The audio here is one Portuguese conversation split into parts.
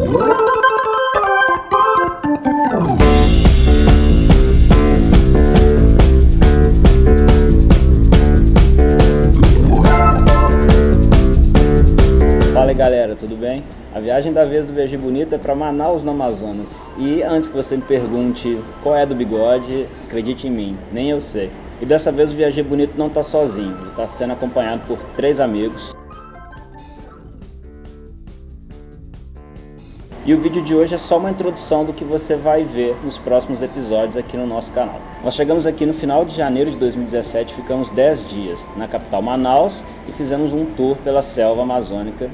Fala aí galera, tudo bem? A viagem da vez do Viajei Bonito é para Manaus, no Amazonas. E antes que você me pergunte qual é do bigode, acredite em mim, nem eu sei. E dessa vez o Viajei Bonito não está sozinho, ele está sendo acompanhado por 3 amigos. E o vídeo de hoje é só uma introdução do que você vai ver nos próximos episódios aqui no nosso canal. Nós chegamos aqui no final de janeiro de 2017, ficamos 10 dias na capital Manaus e fizemos um tour pela selva amazônica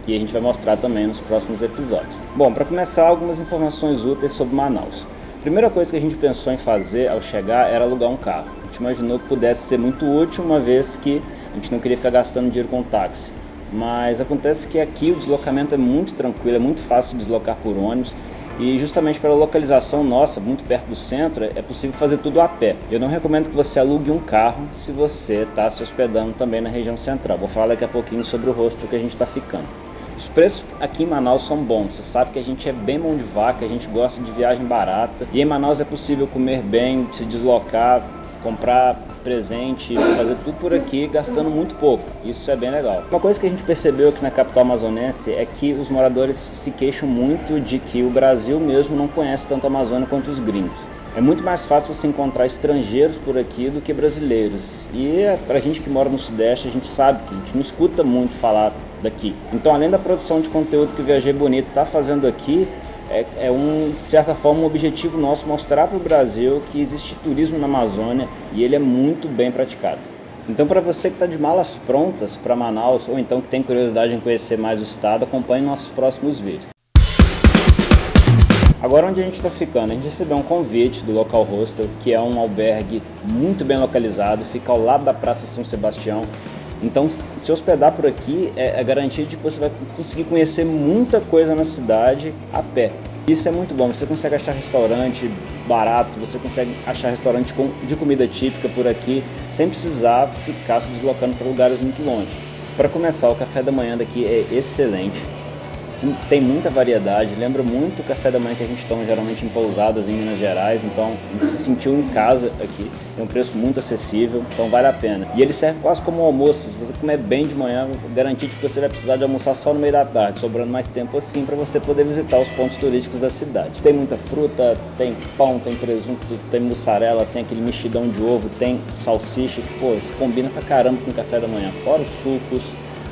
que a gente vai mostrar também nos próximos episódios. Bom, para começar, algumas informações úteis sobre Manaus. A primeira coisa que a gente pensou em fazer ao chegar era alugar um carro. A gente imaginou que pudesse ser muito útil, uma vez que a gente não queria ficar gastando dinheiro com táxi. Mas acontece que aqui o deslocamento é muito tranquilo, é muito fácil de deslocar por ônibus e justamente pela localização nossa, muito perto do centro, é possível fazer tudo a pé. Eu não recomendo que você alugue um carro se você está se hospedando também na região central. Vou falar daqui a pouquinho sobre o hostel que a gente está ficando. Os preços aqui em Manaus são bons, você sabe que a gente é bem mão de vaca, a gente gosta de viagem barata e em Manaus é possível comer bem, se deslocar, comprar presente, fazer tudo por aqui gastando muito pouco. Isso é bem legal. Uma coisa que a gente percebeu aqui na capital amazonense é que os moradores se queixam muito de que o Brasil mesmo não conhece tanto a Amazônia quanto os gringos. É muito mais fácil você encontrar estrangeiros por aqui do que brasileiros. E pra gente que mora no Sudeste, a gente sabe que a gente não escuta muito falar daqui. Então, além da produção de conteúdo que o Viajei Bonito está fazendo aqui, de certa forma, um objetivo nosso mostrar para o Brasil que existe turismo na Amazônia e ele é muito bem praticado. Então, para você que está de malas prontas para Manaus ou então que tem curiosidade em conhecer mais o estado, acompanhe nossos próximos vídeos. Agora, onde a gente está ficando? A gente recebeu um convite do Local Hostel, que é um albergue muito bem localizado, fica ao lado da Praça São Sebastião. Então, se hospedar por aqui é garantia de que você vai conseguir conhecer muita coisa na cidade a pé. Isso é muito bom, você consegue achar restaurante barato, você consegue achar restaurante de comida típica por aqui, sem precisar ficar se deslocando para lugares muito longe. Para começar, o café da manhã daqui é excelente. Tem muita variedade, lembra muito o café da manhã que a gente toma geralmente em pousadas em Minas Gerais, então a gente se sentiu em casa aqui, tem um preço muito acessível, então vale a pena. E ele serve quase como um almoço, se você comer bem de manhã, garantir que você vai precisar de almoçar só no meio da tarde, sobrando mais tempo assim para você poder visitar os pontos turísticos da cidade. Tem muita fruta, tem pão, tem presunto, tem mussarela, tem aquele mexidão de ovo, tem salsicha, pô, isso combina pra caramba com o café da manhã, fora os sucos,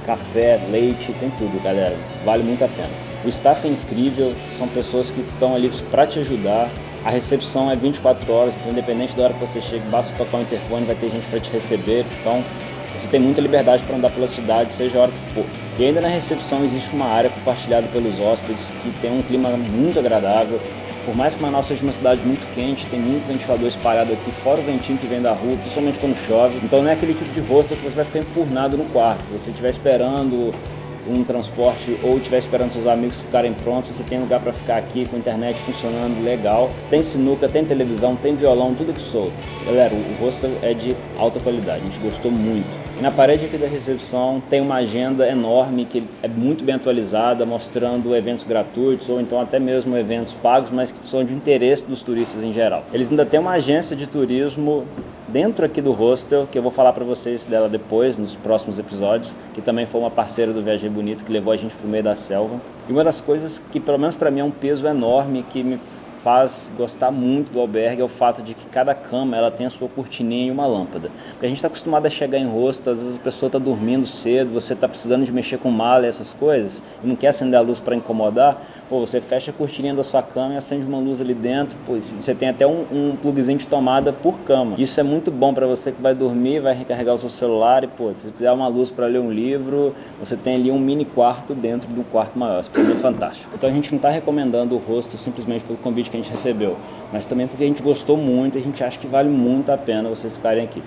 café, leite, tem tudo, galera. Vale muito a pena. O staff é incrível, são pessoas que estão ali para te ajudar. A recepção é 24 horas, então independente da hora que você chega, basta tocar o interfone, vai ter gente para te receber. Então você tem muita liberdade para andar pela cidade, seja a hora que for. E ainda na recepção existe uma área compartilhada pelos hóspedes que tem um clima muito agradável. Por mais que Manaus seja uma cidade muito quente, tem muito ventilador espalhado aqui, fora o ventinho que vem da rua, principalmente quando chove. Então não é aquele tipo de hostel que você vai ficar enfurnado no quarto. Se você estiver esperando um transporte ou estiver esperando seus amigos ficarem prontos, você tem lugar para ficar aqui com a internet funcionando legal. Tem sinuca, tem televisão, tem violão, tudo que solta. Galera, o hostel é de alta qualidade, a gente gostou muito. E na parede aqui da recepção tem uma agenda enorme que é muito bem atualizada, mostrando eventos gratuitos ou então até mesmo eventos pagos, mas que são de interesse dos turistas em geral. Eles ainda têm uma agência de turismo dentro aqui do hostel, que eu vou falar para vocês dela depois, nos próximos episódios, que também foi uma parceira do Viajei Bonito, que levou a gente pro meio da selva. E uma das coisas que, pelo menos para mim, é um peso enorme, que me faz gostar muito do albergue é o fato de que cada cama ela tem a sua cortininha e uma lâmpada. Porque a gente está acostumado a chegar em hostel, às vezes a pessoa está dormindo cedo, você está precisando de mexer com mala e essas coisas, e não quer acender a luz para incomodar, pô, você fecha a cortininha da sua cama e acende uma luz ali dentro, pô, você tem até um plugzinho de tomada por cama. Isso é muito bom para você que vai dormir, vai recarregar o seu celular e, pô, se você quiser uma luz para ler um livro, você tem ali um mini quarto dentro do quarto maior. Isso para mim é fantástico. Então a gente não está recomendando o hostel simplesmente pelo convite que a gente recebeu, mas também porque a gente gostou muito e a gente acha que vale muito a pena vocês ficarem aqui.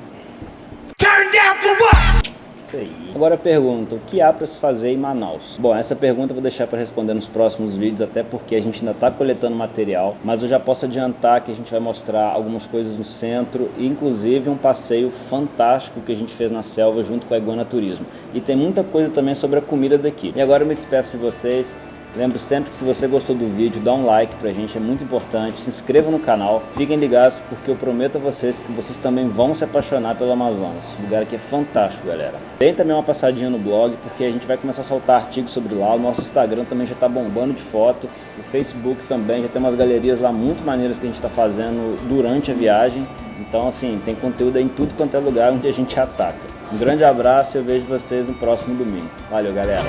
Turn down for what? Isso aí. Agora eu pergunto, o que há para se fazer em Manaus? Bom, essa pergunta eu vou deixar para responder nos próximos vídeos, até porque a gente ainda está coletando material, mas eu já posso adiantar que a gente vai mostrar algumas coisas no centro, inclusive um passeio fantástico que a gente fez na selva junto com a Iguana Turismo. E tem muita coisa também sobre a comida daqui. E agora eu me despeço de vocês. Lembro sempre que se você gostou do vídeo, dá um like pra gente, é muito importante. Se inscreva no canal, fiquem ligados porque eu prometo a vocês que vocês também vão se apaixonar pelo Amazonas. O lugar aqui é fantástico, galera. Deem também uma passadinha no blog porque a gente vai começar a soltar artigos sobre lá. O nosso Instagram também já tá bombando de foto. O Facebook também, já tem umas galerias lá muito maneiras que a gente tá fazendo durante a viagem. Então assim, tem conteúdo aí em tudo quanto é lugar onde a gente ataca. Um grande abraço e eu vejo vocês no próximo domingo. Valeu, galera!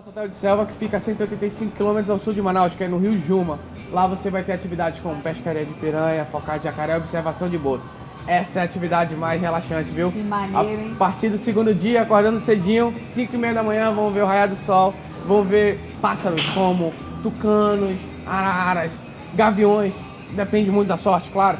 Nosso hotel de selva que fica a 185 km ao sul de Manaus, que é no Rio Juma. Lá você vai ter atividades como pescaria de piranha, focar de jacaré e observação de botos. Essa é a atividade mais relaxante, viu? Que maneiro, hein? A partir do segundo dia, acordando cedinho, 5h30 da manhã, vão ver o raiar do sol, vão ver pássaros como tucanos, araras, gaviões, depende muito da sorte, claro.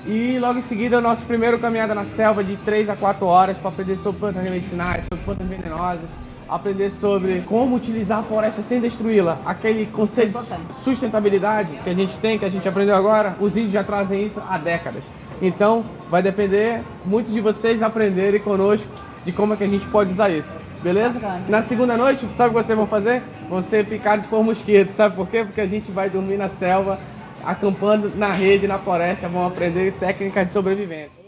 E logo em seguida, o nosso primeiro caminhada na selva de 3 a 4 horas para aprender sobre plantas medicinais, sobre plantas venenosas, aprender sobre como utilizar a floresta sem destruí-la. Aquele conceito de sustentabilidade que a gente tem, que a gente aprendeu agora, os índios já trazem isso há décadas. Então, vai depender muito de vocês aprenderem conosco de como é que a gente pode usar isso. Beleza? Bacana. Na segunda noite, sabe o que vocês vão fazer? Vão ser picados por mosquito. Sabe por quê? Porque a gente vai dormir na selva, acampando na rede, na floresta, vão aprender técnicas de sobrevivência.